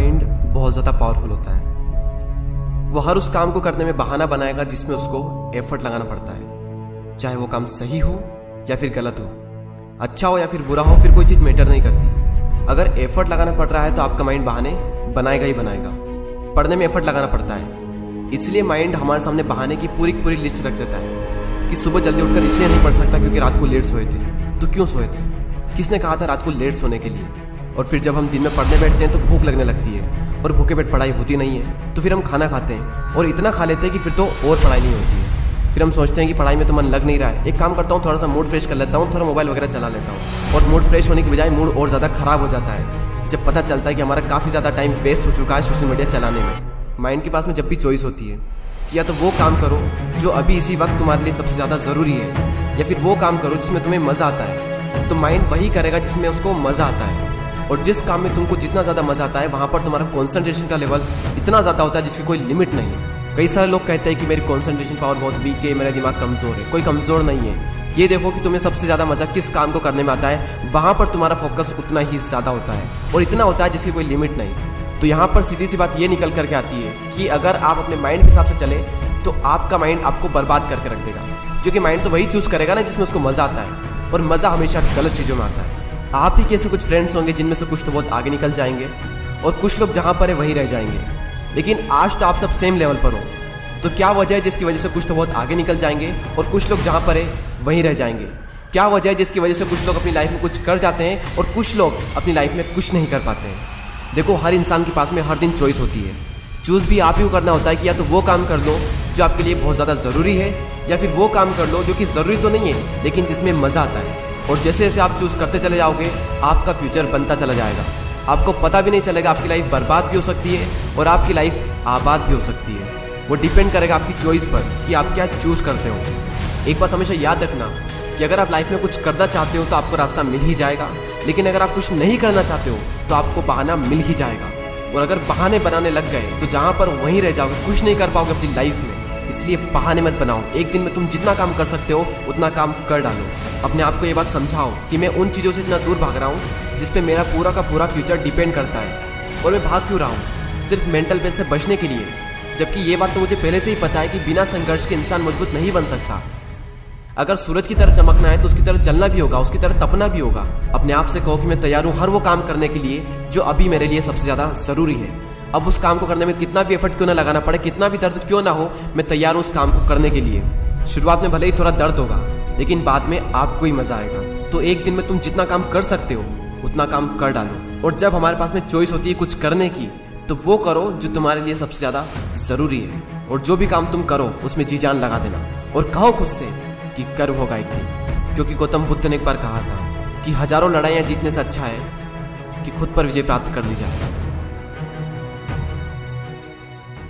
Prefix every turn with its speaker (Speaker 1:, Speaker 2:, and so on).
Speaker 1: Mind बहुत ज़्यादा powerful होता है। वो हर उस काम को करने में बहाना बनाएगा जिसमें उसको एफर्ट लगाना पड़ता है, चाहे वो काम सही हो या फिर गलत हो, अच्छा हो या फिर बुरा हो, फिर कोई चीज़ मैटर नहीं करती। अगर एफर्ट लगाना पड़ रहा है तो आपका माइंड बहाने बनाएगा ही बनाएगा। पढ़ने में एफर्ट लगाना पड़ता है, इसलिए माइंड हमारे सामने बहाने की पूरी लिस्ट रख देता है कि सुबह जल्दी उठकर इसलिए नहीं पढ़ सकता क्योंकि रात को लेट सोए थे। तो क्यों सोए थे? किसने कहा था रात को लेट सोने के लिए? और फिर जब हम दिन में पढ़ने बैठते हैं तो भूख लगने लगती है और भूखे पेट पढ़ाई होती नहीं है, तो फिर हम खाना खाते हैं और इतना खा लेते हैं कि फिर तो और पढ़ाई नहीं होती है। फिर हम सोचते हैं कि पढ़ाई में तो मन लग नहीं रहा है, एक काम करता हूँ, थोड़ा सा मूड फ्रेश कर लेता हूँ, थोड़ा मोबाइल वगैरह चला लेता हूँ, और मूड फ्रेश होने की बजाय मूड और ज़्यादा खराब हो जाता है जब पता चलता है कि हमारा काफ़ी ज़्यादा टाइम वेस्ट हो चुका है सोशल मीडिया चलाने में। माइंड के पास में जब भी चॉइस होती है कि या तो वो काम करो जो अभी इसी वक्त तुम्हारे लिए सबसे ज़्यादा ज़रूरी है, या फिर वो काम करो जिसमें तुम्हें मज़ा आता है, तो माइंड वही करेगा जिसमें उसको मज़ा आता है। और जिस काम में तुमको जितना ज़्यादा मज़ा आता है वहाँ पर तुम्हारा कॉन्सेंट्रेशन का लेवल इतना ज़्यादा होता है जिसकी कोई लिमिट नहीं है। कई सारे लोग कहते हैं कि मेरी कॉन्सेंट्रेशन पावर बहुत वीक है, मेरा दिमाग कमज़ोर है। कोई कमज़ोर नहीं है। ये देखो कि तुम्हें सबसे ज़्यादा मज़ा किस काम को करने में आता है, वहाँ पर तुम्हारा फोकस उतना ही ज़्यादा होता है और इतना होता है जिसकी कोई लिमिट नहीं। तो यहाँ पर सीधी सी बात ये निकल करके आती है कि अगर आप अपने माइंड के हिसाब से चले तो आपका माइंड आपको बर्बाद करके रख देगा, क्योंकि माइंड तो वही चूज़ करेगा ना जिसमें उसको मज़ा आता है, और मज़ा हमेशा गलत चीज़ों में आता है। आप ही कैसे कुछ फ्रेंड्स होंगे जिनमें से कुछ तो बहुत आगे निकल जाएंगे और कुछ लोग जहाँ पर है वहीं रह जाएंगे। लेकिन आज तो आप सब सेम लेवल पर हो, तो क्या वजह है जिसकी वजह से कुछ तो बहुत आगे निकल जाएंगे और कुछ लोग जहाँ पर है वहीं रह जाएंगे? क्या वजह है जिसकी वजह से कुछ लोग अपनी लाइफ में कुछ कर जाते हैं और कुछ लोग अपनी लाइफ में कुछ नहीं कर पाते हैं? देखो, हर इंसान के पास में हर दिन चॉइस होती है। चूज़ भी आप ही को करना होता है कि या तो वो काम कर लो जो आपके लिए बहुत ज़्यादा ज़रूरी है, या फिर वो काम कर लो जो कि ज़रूरी तो नहीं है लेकिन जिसमें मज़ा आता है। और जैसे जैसे आप चूज़ करते चले जाओगे आपका फ्यूचर बनता चला जाएगा। आपको पता भी नहीं चलेगा, आपकी लाइफ बर्बाद भी हो सकती है और आपकी लाइफ आबाद भी हो सकती है। वो डिपेंड करेगा आपकी चॉइस पर कि आप क्या चूज़ करते हो। एक बात हमेशा याद रखना कि अगर आप लाइफ में कुछ करना चाहते हो तो आपको रास्ता मिल ही जाएगा, लेकिन अगर आप कुछ नहीं करना चाहते हो तो आपको बहाना मिल ही जाएगा। और अगर बहाने बनाने लग गए तो जहाँ पर वहीं रह जाओगे, कुछ नहीं कर पाओगे अपनी लाइफ में। इसलिए बहाने मत बनाओ। एक दिन में तुम जितना काम कर सकते हो उतना काम कर डालो। अपने आप को ये बात समझाओ कि मैं उन चीज़ों से इतना दूर भाग रहा हूँ जिस पे मेरा पूरा का पूरा फ्यूचर डिपेंड करता है, और मैं भाग क्यों रहा हूँ? सिर्फ मेंटल पेस से बचने के लिए। जबकि ये बात तो मुझे पहले से ही पता है कि बिना संघर्ष के इंसान मजबूत नहीं बन सकता। अगर सूरज की तरह चमकना है तो उसकी तरह जलना भी होगा, उसकी तरह तपना भी होगा। अपने आप से कहो कि मैं तैयार हूँ हर वो काम करने के लिए जो अभी मेरे लिए सबसे ज़्यादा ज़रूरी है। अब उस काम को करने में कितना भी एफर्ट क्यों ना लगाना पड़े, कितना भी दर्द क्यों ना हो, मैं तैयार हूँ उस काम को करने के लिए। शुरुआत में भले ही थोड़ा दर्द होगा लेकिन बाद में आपको ही मज़ा आएगा। तो एक दिन में तुम जितना काम कर सकते हो उतना काम कर डालो। और जब हमारे पास में चॉइस होती है कुछ करने की, तो वो करो जो तुम्हारे लिए सबसे ज़्यादा ज़रूरी है। और जो भी काम तुम करो उसमें जी जान लगा देना और कहो खुद से कि कर्व होगा एक दिन। क्योंकि गौतम बुद्ध ने एक बार कहा था कि हजारों लड़ाइयाँ जीतने से अच्छा है कि खुद पर विजय प्राप्त कर ली जाए।